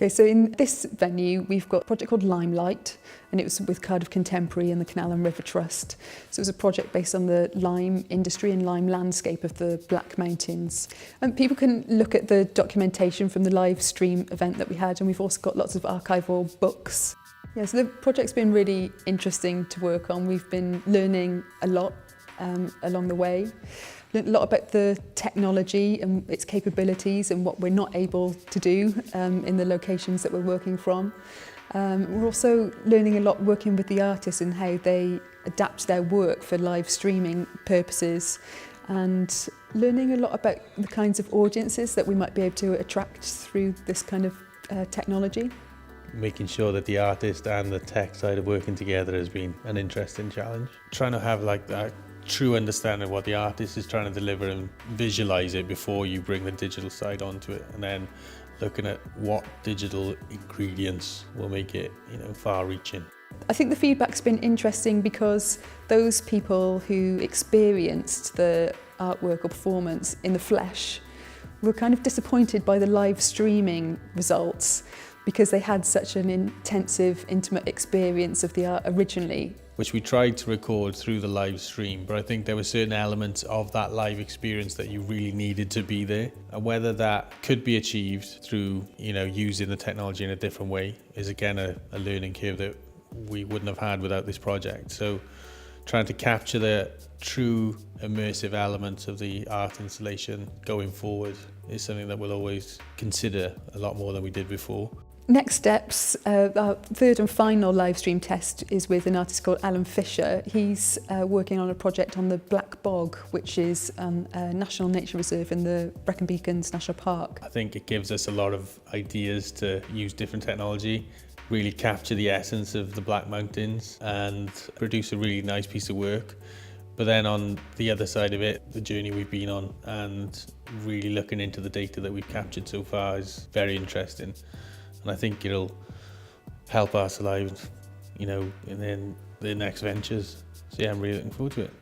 Okay, so in this venue, we've got a project called Limelight, and it was with Cardiff Contemporary and the Canal and River Trust. So it was a project based on the lime industry and lime landscape of the Black Mountains. And people can look at the documentation from the live stream event that we had, and we've also got lots of archival books. Yeah, so the project's been really interesting to work on. We've been learning a lot along the way. Learned a lot about the technology and its capabilities and what we're not able to do in the locations that we're working from. We're also learning a lot working with the artists and how they adapt their work for live streaming purposes, and learning a lot about the kinds of audiences that we might be able to attract through this kind of technology. Making sure that the artist and the tech side of working together has been an interesting challenge. Trying to have like that true understanding of what the artist is trying to deliver and visualize it before you bring the digital side onto it, and then looking at what digital ingredients will make it, far-reaching. I think the feedback's been interesting because those people who experienced the artwork or performance in the flesh were kind of disappointed by the live streaming results because they had such an intensive, intimate experience of the art originally. Which we tried to record through the live stream, but I think there were certain elements of that live experience that you really needed to be there. And whether that could be achieved through, using the technology in a different way is again a learning curve that we wouldn't have had without this project. So trying to capture the true immersive elements of the art installation going forward is something that we'll always consider a lot more than we did before. Next steps, our third and final live stream test is with an artist called Alan Fisher. He's working on a project on the Black Bog, which is a national nature reserve in the Brecon Beacons National Park. I think it gives us a lot of ideas to use different technology, really capture the essence of the Black Mountains and produce a really nice piece of work. But then on the other side of it, the journey we've been on and really looking into the data that we've captured so far is very interesting. And I think it'll help us alive, in the next ventures. So yeah, I'm really looking forward to it.